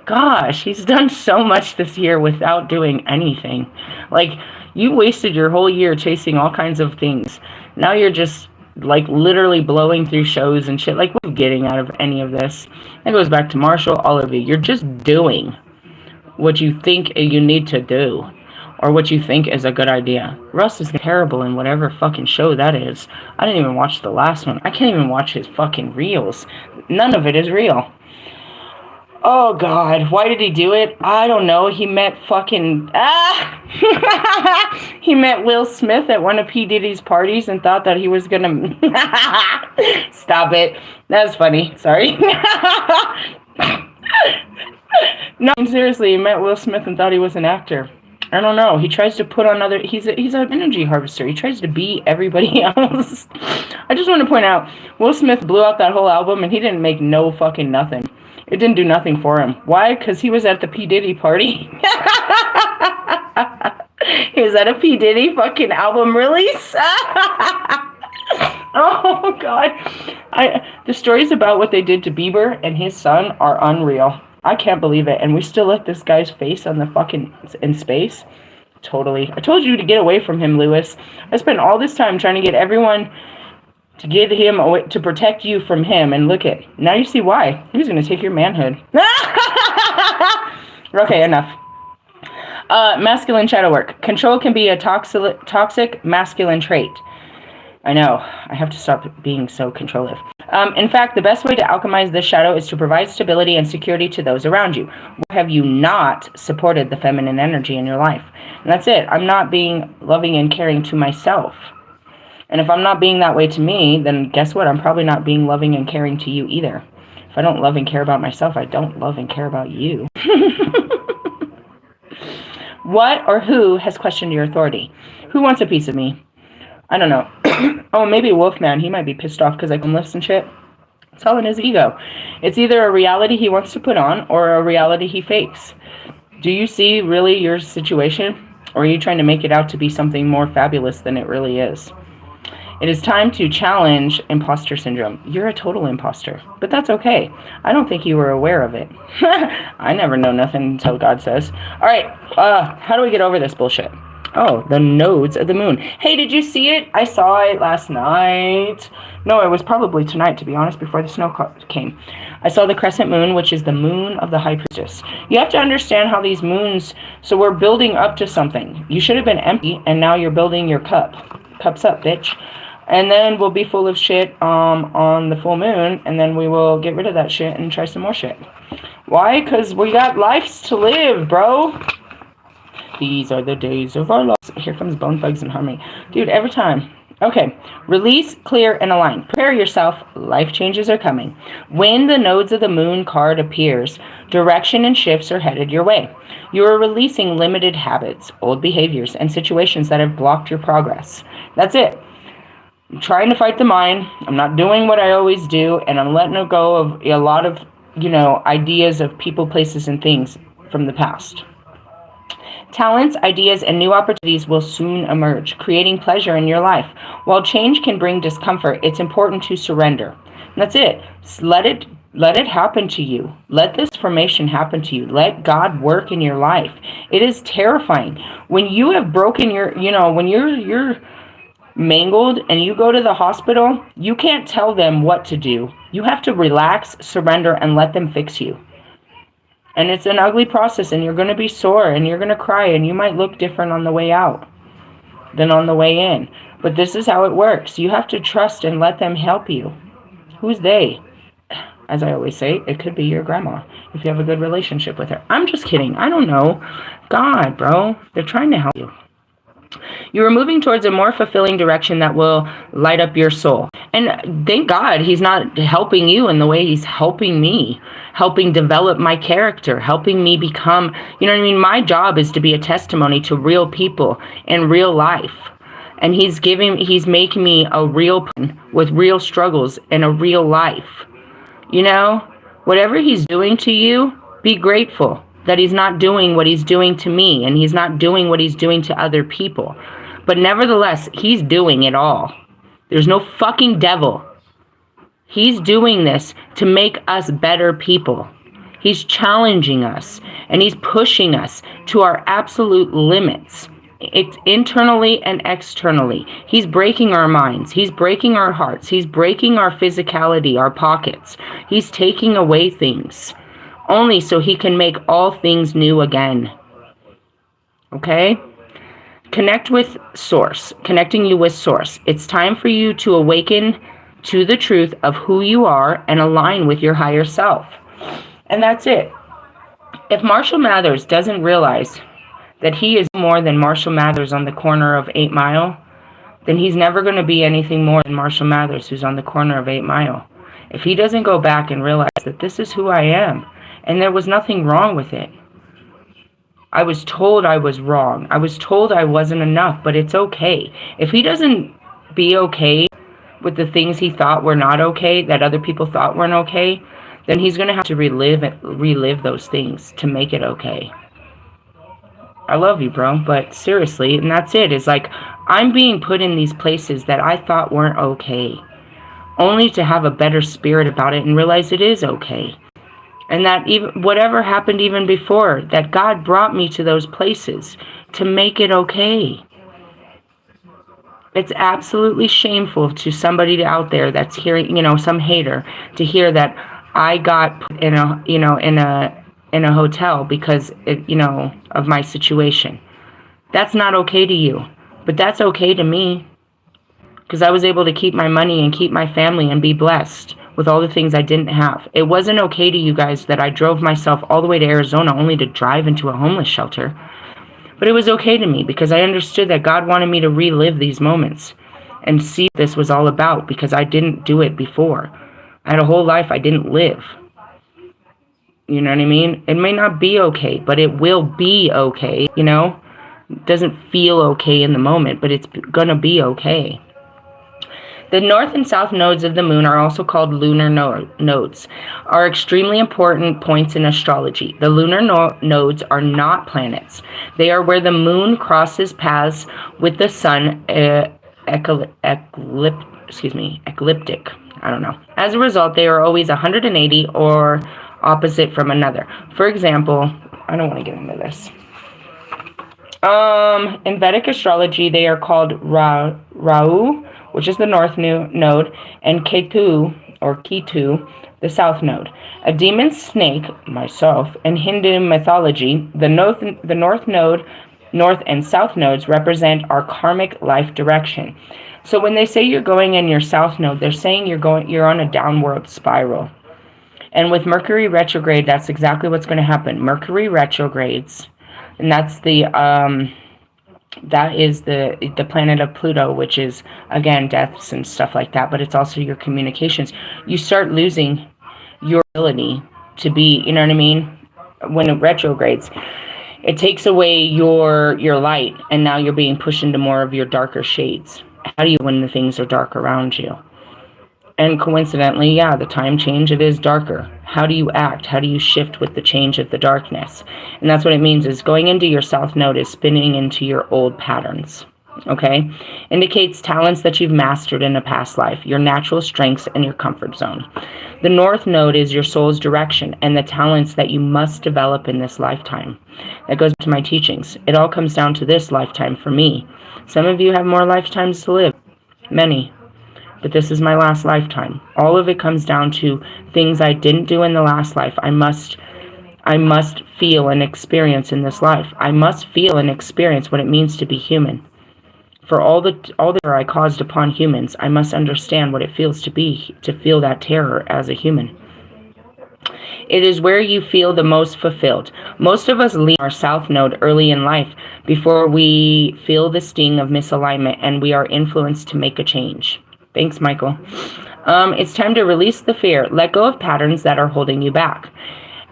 Gosh, he's done so much this year without doing anything. Like, you wasted your whole year chasing all kinds of things. Now you're just, like, literally blowing through shows and shit. Like, what are you getting out of any of this? It goes back to Marshall, all of you. You're just doing what you think you need to do, or what you think is a good idea. Russ is terrible in whatever fucking show that is. I didn't even watch the last one. I can't even watch his fucking reels. None of it is real. Oh, God. Why did he do it? I don't know. He met fucking... He met Will Smith at one of P. Diddy's parties and thought that he was gonna... Stop it. That's funny. Sorry. No, seriously, he met Will Smith and thought he was an actor. I don't know. He tries to put on other... He's an energy harvester. He tries to be everybody else. I just want to point out, Will Smith blew out that whole album and he didn't make no fucking nothing. It didn't do nothing for him. Why? Because he was at the P. Diddy party. He was at a P. Diddy fucking album release. Oh, God. The stories about what they did to Bieber and his son are unreal. I can't believe it. And we still let this guy's face on the fucking... in space. Totally. I told you to get away from him, Lewis. I spent all this time trying to get everyone to get him away, to protect you from him. And look at... Now you see why. He was going to take your manhood. Okay, enough. Masculine shadow work. Control can be a toxic masculine trait. I know. I have to stop being so controlling. In fact, the best way to alchemize this shadow is to provide stability and security to those around you. Where have you not supported the feminine energy in your life? And that's it. I'm not being loving and caring to myself. And if I'm not being that way to me, then guess what? I'm probably not being loving and caring to you either. If I don't love and care about myself, I don't love and care about you. What or who has questioned your authority? Who wants a piece of me? I don't know. Oh, maybe Wolfman. He might be pissed off because I can list and shit. It's all in his ego. It's either a reality he wants to put on or a reality he fakes. Do you see really your situation? Or are you trying to make it out to be something more fabulous than it really is? It is time to challenge imposter syndrome. You're a total imposter, but that's okay. I don't think you were aware of it. I never know nothing until God says. All right, how do we get over this bullshit? Oh, the nodes of the moon. Hey, did you see it? I saw it last night. No, it was probably tonight, to be honest, before the snow came. I saw the crescent moon, which is the moon of the high priestess. You have to understand how these moons... So we're building up to something. You should have been empty, and now you're building your cup. Cup's up, bitch. And then we'll be full of shit on the full moon, and then we will get rid of that shit and try some more shit. Why? Because we got lives to live, bro. These are the days of our lives. Here comes Bone Thugs and Harmony. Dude, every time. Okay. Release, clear, and align. Prepare yourself. Life changes are coming. When the nodes of the moon card appears, direction and shifts are headed your way. You are releasing limited habits, old behaviors, and situations that have blocked your progress. That's it. I'm trying to fight the mind. I'm not doing what I always do, and I'm letting go of a lot of, ideas of people, places, and things from the past. Talents, ideas, and new opportunities will soon emerge, creating pleasure in your life. While change can bring discomfort, it's important to surrender. And that's it. Let it happen to you. Let this formation happen to you. Let God work in your life. It is terrifying. When you have broken your, when you're mangled and you go to the hospital, you can't tell them what to do. You have to relax, surrender, and let them fix you. And it's an ugly process, and you're going to be sore, and you're going to cry, and you might look different on the way out than on the way in. But this is how it works. You have to trust and let them help you. Who's they? As I always say, it could be your grandma if you have a good relationship with her. I'm just kidding. I don't know. God, bro. They're trying to help you. You are moving towards a more fulfilling direction that will light up your soul. And thank God he's not helping you in the way he's helping me, helping develop my character, helping me become, you know what I mean? My job is to be a testimony to real people in real life. And he's making me a real person with real struggles and a real life. You know, whatever he's doing to you, be grateful that he's not doing what he's doing to me, and he's not doing what he's doing to other people. But nevertheless, he's doing it all. There's no fucking devil. He's doing this to make us better people. He's challenging us, and he's pushing us to our absolute limits. It's internally and externally. He's breaking our minds. He's breaking our hearts. He's breaking our physicality, our pockets. He's taking away things, only so he can make all things new again. Okay? Connect with Source, connecting you with Source. It's time for you to awaken to the truth of who you are and align with your higher self. And that's it. If Marshall Mathers doesn't realize that he is more than Marshall Mathers on the corner of 8 Mile, then he's never going to be anything more than Marshall Mathers who's on the corner of 8 Mile. If he doesn't go back and realize that this is who I am, and there was nothing wrong with it. I was told I was wrong. I was told I wasn't enough, but it's okay. If he doesn't be okay with the things he thought were not okay, that other people thought weren't okay, then he's going to have to relive those things to make it okay. I love you, bro, but seriously, and that's it. It's like, I'm being put in these places that I thought weren't okay, only to have a better spirit about it and realize it is okay. And that even whatever happened even before, that God brought me to those places to make it okay. It's absolutely shameful to somebody out there that's hearing, some hater, to hear that I got put in a hotel because of my situation. That's not okay to you, but that's okay to me, because I was able to keep my money and keep my family and be blessed with all the things I didn't have. It wasn't okay to you guys that I drove myself all the way to Arizona only to drive into a homeless shelter. But it was okay to me because I understood that God wanted me to relive these moments and see what this was all about, because I didn't do it before. I had a whole life I didn't live. You know what I mean? It may not be okay, but it will be okay, It doesn't feel okay in the moment, but it's gonna be okay. The north and south nodes of the moon are also called lunar nodes, are extremely important points in astrology. The lunar nodes are not planets. They are where the moon crosses paths with the sun, ecliptic. I don't know. As a result, they are always 180 or opposite from another. For example, I don't want to get into this. In Vedic astrology, they are called Rahu, which is the north node, and Ketu, the south node. A demon snake, myself, in Hindu mythology, the north node, north and south nodes represent our karmic life direction. So when they say you're going in your south node, they're saying you're on a downward spiral. And with Mercury retrograde, that's exactly what's going to happen. Mercury retrogrades, and that's that is the planet of Pluto, which is, again, deaths and stuff like that, but it's also your communications. You start losing your ability to be, you know what I mean? When it retrogrades, it takes away your light, and now you're being pushed into more of your darker shades. How do you when the things are dark around you? And coincidentally, yeah, the time change, it is darker. How do you act? How do you shift with the change of the darkness? And that's what it means, is going into your south node is spinning into your old patterns. Okay? Indicates talents that you've mastered in a past life, your natural strengths and your comfort zone. The north node is your soul's direction and the talents that you must develop in this lifetime. That goes to my teachings. It all comes down to this lifetime for me. Some of you have more lifetimes to live. Many. But this is my last lifetime. All of it comes down to things I didn't do in the last life. I must I must feel and experience in this life. I must feel and experience what it means to be human. For all the terror I caused upon humans, I must understand what it feels to feel that terror as a human. It is where you feel the most fulfilled. Most of us leave our south node early in life before we feel the sting of misalignment and we are influenced to make a change. Thanks, Michael. It's time to release the fear. Let go of patterns that are holding you back.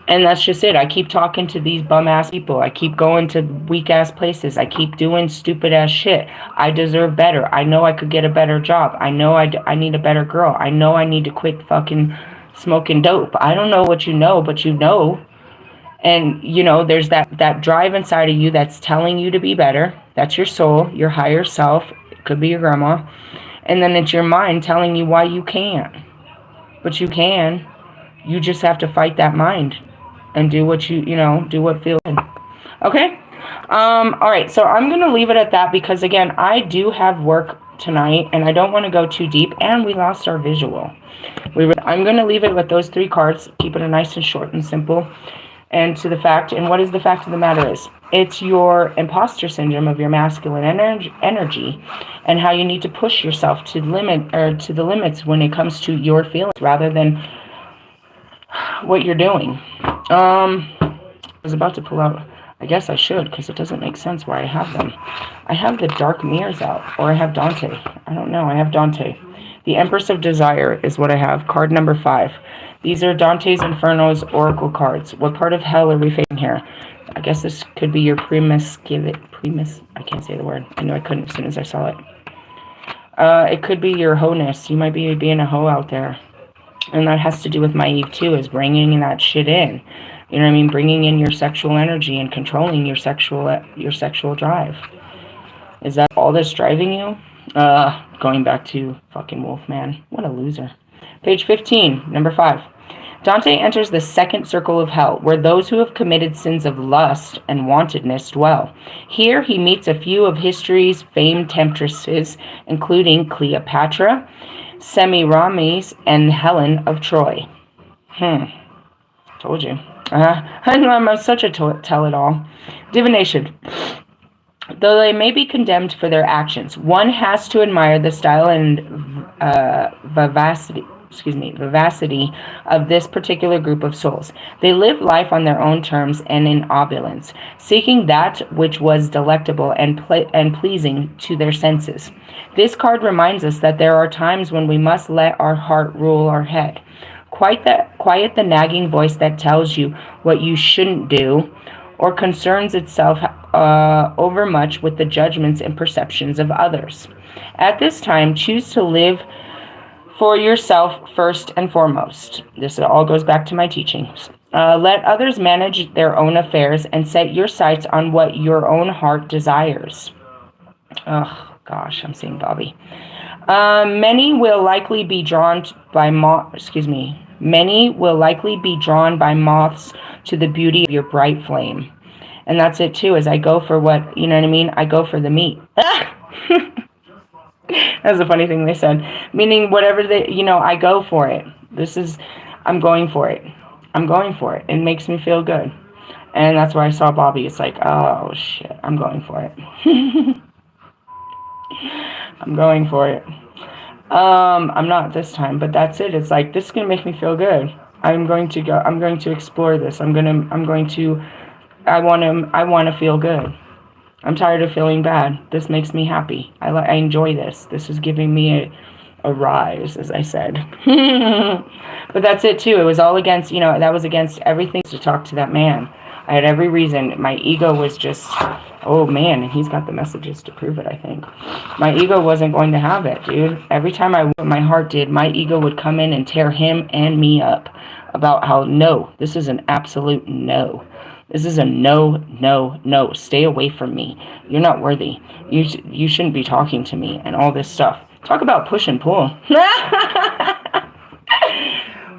And that's just it. I keep talking to these bum-ass people. I keep going to weak-ass places. I keep doing stupid-ass shit. I deserve better. I know I could get a better job. I know I need a better girl. I know I need to quit fucking smoking dope. I don't know what you know, but you know. And, you know, there's that drive inside of you that's telling you to be better. That's your soul, your higher self. It could be your grandma. And then it's your mind telling you why you can't. But you can. You just have to fight that mind and do what do what feels good. Okay? All right, so I'm going to leave it at that because, again, I do have work tonight, and I don't want to go too deep, and we lost our visual. I'm going to leave it with those 3 cards, keep it nice and short and simple, and what is the fact of the matter is, it's your imposter syndrome of your masculine energy and how you need to push yourself to the limits when it comes to your feelings rather than what you're doing. I was about to pull out, I guess I should, because it doesn't make sense why I have them. I have the Dark Mirrors out, or I have Dante. I don't know, I have Dante. The Empress of Desire is what I have, card number 5. These are Dante's Inferno's oracle cards. What part of hell are we facing here? I guess this could be your I can't say the word. I knew I couldn't as soon as I saw it. It could be your ho-ness. You might be being a hoe out there. And that has to do with Maeve too, is bringing that shit in. You know what I mean? Bringing in your sexual energy and controlling your sexual drive. Is that all that's driving you? Going back to fucking Wolfman. What a loser. Page 15, number 5. Dante enters the second circle of hell, where those who have committed sins of lust and wantedness dwell. Here he meets a few of history's famed temptresses, including Cleopatra, Semiramis, and Helen of Troy. Told you. I'm such a tell-it-all. Divination. Though they may be condemned for their actions, one has to admire the style and vivacity of this particular group of souls. They live life on their own terms and in opulence, seeking that which was delectable and pleasing to their senses. This card reminds us that there are times when we must let our heart rule our head. Quiet the nagging voice that tells you what you shouldn't do or concerns itself overmuch with the judgments and perceptions of others. At this time, choose to live for yourself first and foremost. This all goes back to my teachings. Let others manage their own affairs and set your sights on what your own heart desires. Oh, gosh, I'm seeing Bobby. Many will likely be drawn by moths to the beauty of your bright flame. And that's it too, is I go for what, you know what I mean? I go for the meat. That's a funny thing they said. Meaning whatever I go for it. I'm going for it. I'm going for it. It makes me feel good. And that's why I saw Bobby. It's like, oh shit, I'm going for it. I'm going for it. I'm not this time, but that's it. It's like, this is going to make me feel good. I'm going to explore this. I want to feel good. I'm tired of feeling bad. This makes me happy. I enjoy this. This is giving me a rise, as I said. But that's it too. It was all against, that was against everything to talk to that man. I had every reason. My ego was just, oh man, and he's got the messages to prove it, I think. My ego wasn't going to have it, dude. Every time my heart did, my ego would come in and tear him and me up about how, no, this is an absolute no. This is a no, no, no. Stay away from me. You're not worthy. You shouldn't be talking to me and all this stuff. Talk about push and pull.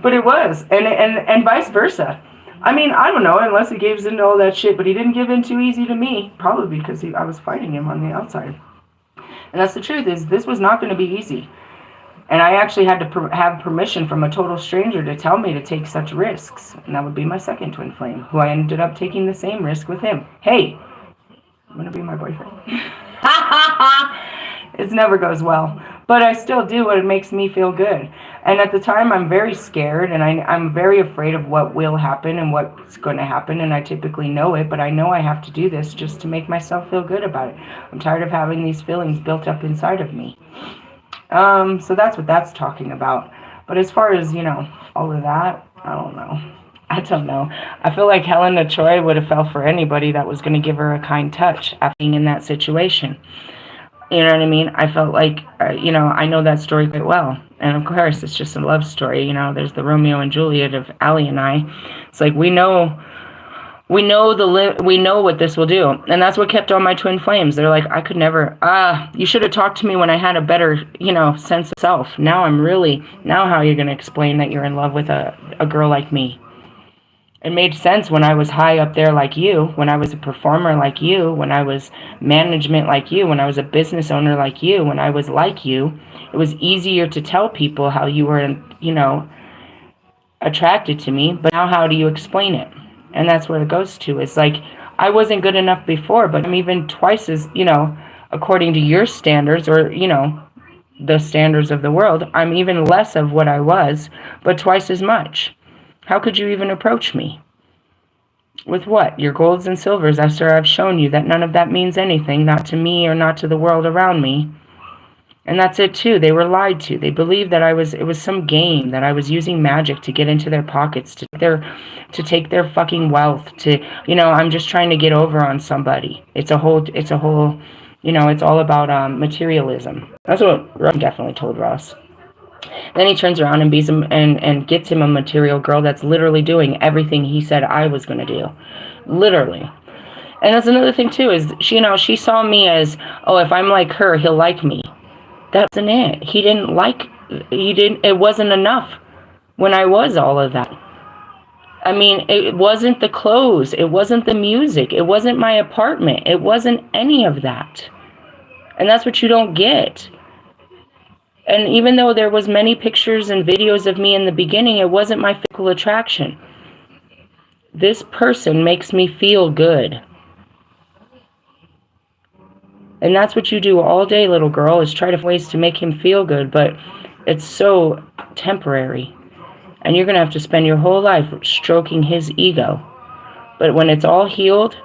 But it was, and vice versa. I mean, I don't know, unless he gives into all that shit, but he didn't give in too easy to me, probably because I was fighting him on the outside. And that's the truth, is this was not going to be easy. And I actually had to have permission from a total stranger to tell me to take such risks. And that would be my second twin flame, who I ended up taking the same risk with him. Hey, you want to be my boyfriend? It never goes well. But I still do what makes me feel good. And at the time, I'm very scared, and I'm very afraid of what will happen and what's going to happen, and I typically know it, but I know I have to do this just to make myself feel good about it. I'm tired of having these feelings built up inside of me. So that's what that's talking about. But as far as, all of that, I don't know. I don't know. I feel like Helena Troy would have fell for anybody that was going to give her a kind touch after being in that situation. You know what I mean? I felt like, I know that story quite well. And of course, it's just a love story. There's the Romeo and Juliet of Allie and I. It's like we know what this will do. And that's what kept all my twin flames. They're like, I could never, you should have talked to me when I had a better, sense of self. Now how are you going to explain that you're in love with a girl like me? It made sense when I was high up there like you, when I was a performer like you, when I was management like you, when I was a business owner like you, when I was like you. It was easier to tell people how you were, attracted to me. But now how do you explain it? And that's where it goes to. It's like, I wasn't good enough before, but I'm even twice as, according to your standards or, the standards of the world, I'm even less of what I was, but twice as much. How could you even approach me? With what? Your golds and silvers, after I've shown you that none of that means anything, not to me or not to the world around me. And that's it too. They were lied to. They believed that it was some game, that I was using magic to get into their pockets, to take their fucking wealth, I'm just trying to get over on somebody. It's a whole, it's all about materialism. That's what Ross definitely told Ross. Then he turns around and beats him and gets him a material girl that's literally doing everything he said I was going to do. Literally. And that's another thing too, is she saw me as, if I'm like her, he'll like me. That wasn't it. It wasn't enough when I was all of that. I mean, it wasn't the clothes. It wasn't the music. It wasn't my apartment. It wasn't any of that. And that's what you don't get. And even though there was many pictures and videos of me in the beginning, it wasn't my physical attraction. This person makes me feel good. And that's what you do all day, little girl, is try to find ways to make him feel good. But it's so temporary. And you're going to have to spend your whole life stroking his ego. But when it's all healed,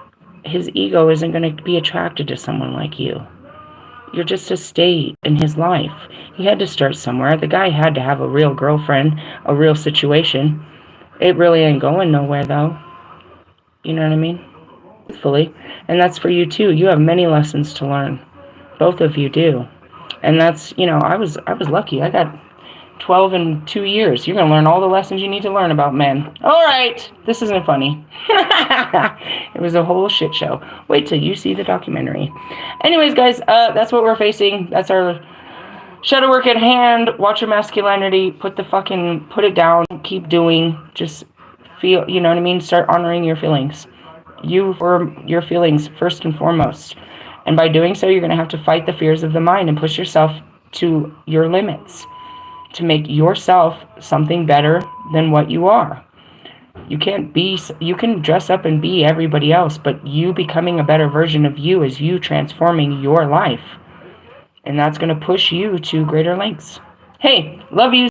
his ego isn't going to be attracted to someone like you. You're just a state in his life. He had to start somewhere. The guy had to have a real girlfriend, a real situation. It really ain't going nowhere, though. You know what I mean? Truthfully. And that's for you, too. You have many lessons to learn. Both of you do. And that's, I was lucky. I got 12 in 2 years. You're going to learn all the lessons you need to learn about men. All right. This isn't funny. It was a whole shit show. Wait till you see the documentary. Anyways, guys, that's what we're facing. That's our shadow work at hand. Watch your masculinity. Put it down. Keep doing. Just feel, you know what I mean? Start honoring your feelings. You for your feelings first and foremost. And by doing so, you're going to have to fight the fears of the mind and push yourself to your limits to make yourself something better than what you are. You can dress up and be everybody else, but you becoming a better version of you is you transforming your life. And that's going to push you to greater lengths. Hey, love you.